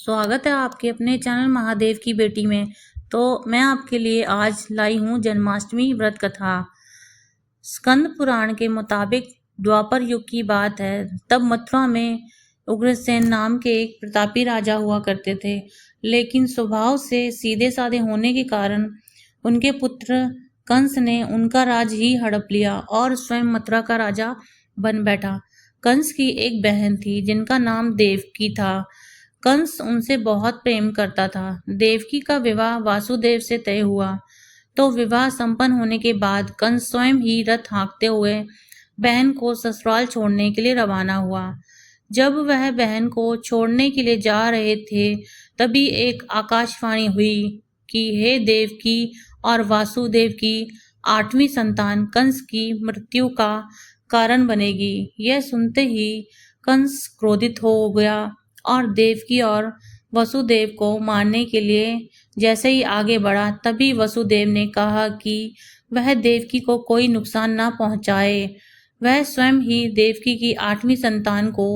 स्वागत है आपके अपने चैनल महादेव की बेटी में। तो मैं आपके लिए आज लाई हूँ जन्माष्टमी व्रत कथा। स्कंद पुराण के मुताबिक द्वापर युग की बात है। तब मथुरा में उग्रसेन नाम के एक प्रतापी राजा हुआ करते थे, लेकिन स्वभाव से सीधे साधे होने के कारण उनके पुत्र कंस ने उनका राज ही हड़प लिया और स्वयं मथुरा का राजा बन बैठा। कंस की एक बहन थी जिनका नाम देवकी था। कंस उनसे बहुत प्रेम करता था। देवकी का विवाह वासुदेव से तय हुआ। तो विवाह संपन्न होने के बाद कंस स्वयं ही रथ हाँकते हुए बहन को ससुराल छोड़ने के लिए रवाना हुआ। जब वह बहन को छोड़ने के लिए जा रहे थे, तभी एक आकाशवाणी हुई कि हे देवकी और वासुदेव की 8वीं संतान कंस की मृत्यु का कारण बनेगी। यह सुनते ही कंस क्रोधित हो गया और देवकी और वसुदेव को मारने के लिए जैसे ही आगे बढ़ा, तभी वसुदेव ने कहा कि वह देवकी को कोई नुकसान न पहुंचाए। वह स्वयं ही देवकी की 8वीं संतान को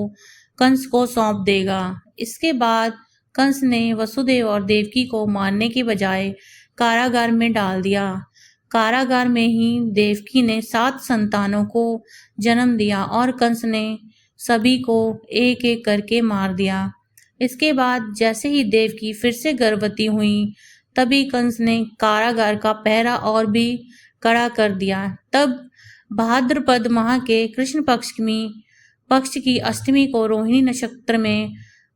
कंस को सौंप देगा। इसके बाद कंस ने वसुदेव और देवकी को मारने के बजाय कारागार में डाल दिया। कारागार में ही देवकी ने 7 संतानों को जन्म दिया और कंस ने सभी को एक एक करके मार दिया। इसके बाद जैसे ही देवकी फिर से गर्भवती हुई, तभी कंस ने कारागार का पहरा और भी कड़ा कर दिया। तब भाद्रपद माह के कृष्ण पक्ष की अष्टमी को रोहिणी नक्षत्र में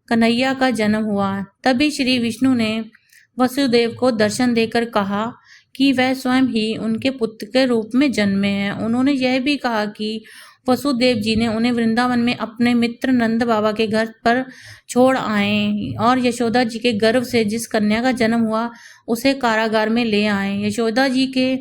कन्हैया का जन्म हुआ। तभी श्री विष्णु ने वसुदेव को दर्शन देकर कहा कि वह स्वयं ही उनके पुत्र के रूप में जन्मे हैं। उन्होंने यह भी कहा कि वसुदेव जी ने उन्हें वृंदावन में अपने मित्र नंद बाबा के घर पर छोड़ आए और यशोदा जी के गर्भ से जिस कन्या का जन्म हुआ उसे कारागार में ले आए। यशोदा जी के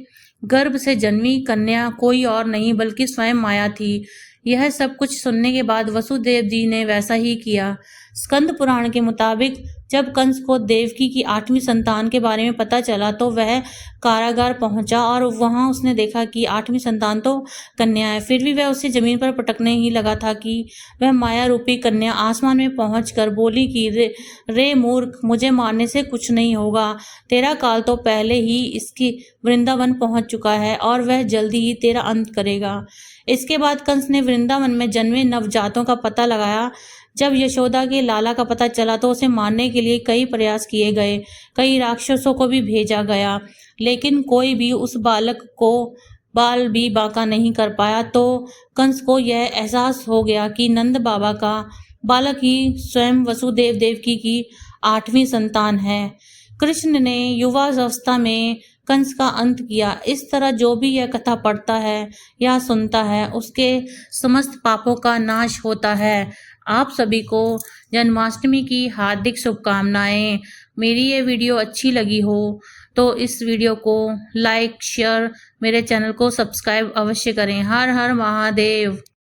गर्भ से जन्मी कन्या कोई और नहीं बल्कि स्वयं माया थी। यह सब कुछ सुनने के बाद वसुदेव जी ने वैसा ही किया। स्कंद पुराण के मुताबिक जब कंस को देवकी की 8वीं संतान के बारे में पता चला, तो वह कारागार पहुंचा और वहां उसने देखा कि 8वीं संतान तो कन्या है। फिर भी वह उसे जमीन पर पटकने ही लगा था कि वह माया रूपी कन्या आसमान में पहुंचकर बोली कि रे मूर्ख, मुझे मारने से कुछ नहीं होगा। तेरा काल तो पहले ही इसकी वृंदावन पहुंच चुका है और वह जल्दी ही तेरा अंत करेगा। इसके बाद कंस ने वृंदावन में जन्मे नवजातों का पता लगाया। जब यशोदा के लाला का पता चला तो उसे मारने के लिए कई प्रयास किए गए, कई राक्षसों को भी भेजा गया, लेकिन कोई भी उस बालक को बाल भी बांका नहीं कर पाया। तो कंस को यह एहसास हो गया कि नंद बाबा का बालक ही स्वयं वसुदेव देवकी की 8वीं संतान है। कृष्ण ने युवावस्था में कंस का अंत किया। इस तरह जो भी यह कथा पढ़ता है या सुनता है, उसके समस्त पापों का नाश होता है। आप सभी को जन्माष्टमी की हार्दिक शुभकामनाएं। मेरी ये वीडियो अच्छी लगी हो तो इस वीडियो को लाइक, शेयर, मेरे चैनल को सब्सक्राइब अवश्य करें। हर हर महादेव।